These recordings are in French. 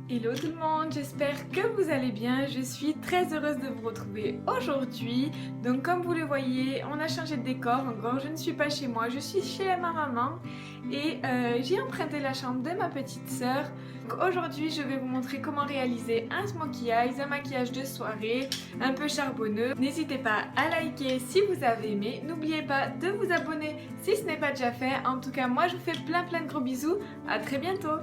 Hello tout le monde, j'espère que vous allez bien. Je suis très heureuse de vous retrouver aujourd'hui. Donc comme vous le voyez, on a changé de décor encore. Je ne suis pas chez moi, je suis chez ma maman et j'ai emprunté la chambre de ma petite sœur. Donc aujourd'hui, je vais vous montrer comment réaliser un smokey eyes, un maquillage de soirée, un peu charbonneux. N'hésitez pas à liker si vous avez aimé. N'oubliez pas de vous abonner si ce n'est pas déjà fait. En tout cas, moi je vous fais plein de gros bisous. À très bientôt.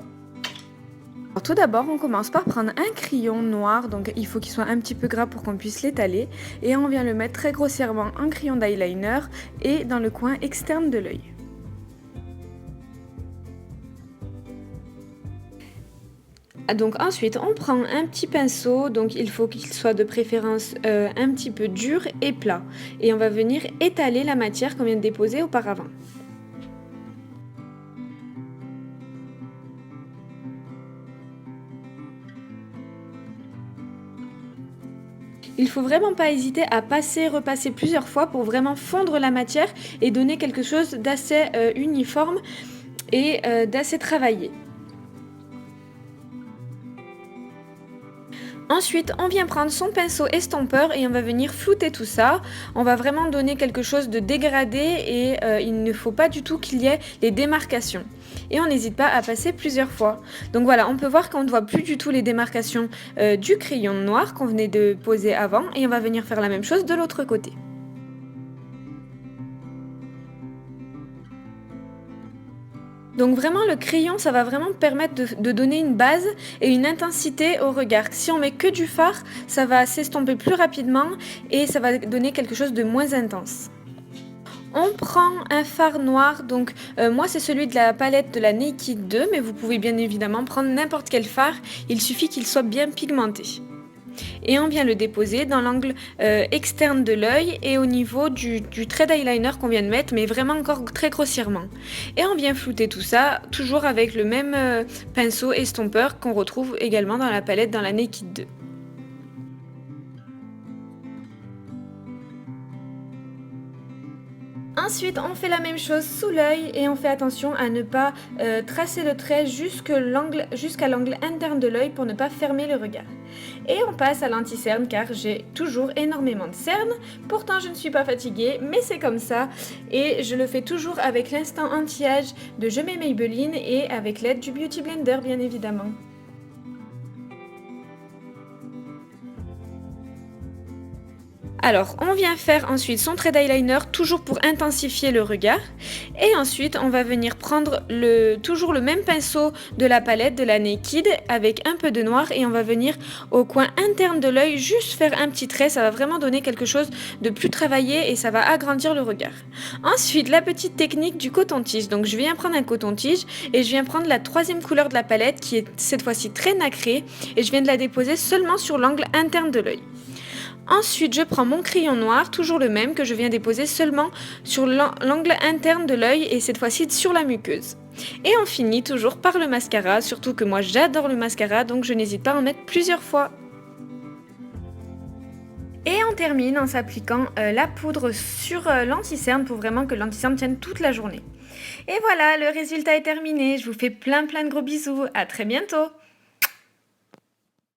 Alors tout d'abord, on commence par prendre un crayon noir, donc il faut qu'il soit un petit peu gras pour qu'on puisse l'étaler, et on vient le mettre très grossièrement en crayon d'eyeliner et dans le coin externe de l'œil. Donc ensuite, on prend un petit pinceau, donc il faut qu'il soit de préférence un petit peu dur et plat, et on va venir étaler la matière qu'on vient de déposer auparavant. Il faut vraiment pas hésiter à passer, repasser plusieurs fois pour vraiment fondre la matière et donner quelque chose d'assez uniforme et d'assez travaillé. Ensuite, on vient prendre son pinceau estompeur et on va venir flouter tout ça. On va vraiment donner quelque chose de dégradé et il ne faut pas du tout qu'il y ait les démarcations. Et on n'hésite pas à passer plusieurs fois. Donc voilà, on peut voir qu'on ne voit plus du tout les démarcations du crayon noir qu'on venait de poser avant et on va venir faire la même chose de l'autre côté. Donc vraiment le crayon ça va vraiment permettre de donner une base et une intensité au regard. Si on met que du fard, ça va s'estomper plus rapidement et ça va donner quelque chose de moins intense. On prend un fard noir, donc moi c'est celui de la palette de la Naked 2, mais vous pouvez bien évidemment prendre n'importe quel fard, il suffit qu'il soit bien pigmenté. Et on vient le déposer dans l'angle externe de l'œil et au niveau du trait d'eyeliner qu'on vient de mettre, mais vraiment encore très grossièrement. Et on vient flouter tout ça, toujours avec le même pinceau estompeur qu'on retrouve également dans la palette dans la Naked 2. Ensuite, on fait la même chose sous l'œil et on fait attention à ne pas tracer le trait jusqu'à l'angle interne de l'œil pour ne pas fermer le regard. Et on passe à l'anti-cerne car j'ai toujours énormément de cernes. Pourtant, je ne suis pas fatiguée, mais c'est comme ça. Et je le fais toujours avec l'instant anti-âge de Je mets Maybelline et avec l'aide du Beauty Blender, bien évidemment. Alors, on vient faire ensuite son trait d'eyeliner, toujours pour intensifier le regard. Et ensuite, on va venir prendre toujours le même pinceau de la palette de la Naked avec un peu de noir et on va venir au coin interne de l'œil juste faire un petit trait. Ça va vraiment donner quelque chose de plus travaillé et ça va agrandir le regard. Ensuite, la petite technique du coton-tige. Donc, je viens prendre un coton-tige et je viens prendre la troisième couleur de la palette qui est cette fois-ci très nacrée et je viens de la déposer seulement sur l'angle interne de l'œil. Ensuite, je prends mon crayon noir, toujours le même, que je viens déposer seulement sur l'angle interne de l'œil et cette fois-ci sur la muqueuse. Et on finit toujours par le mascara, surtout que moi j'adore le mascara, donc je n'hésite pas à en mettre plusieurs fois. Et on termine en s'appliquant la poudre sur l'anti-cerne pour vraiment que l'anti-cerne tienne toute la journée. Et voilà, le résultat est terminé. Je vous fais plein de gros bisous. À très bientôt!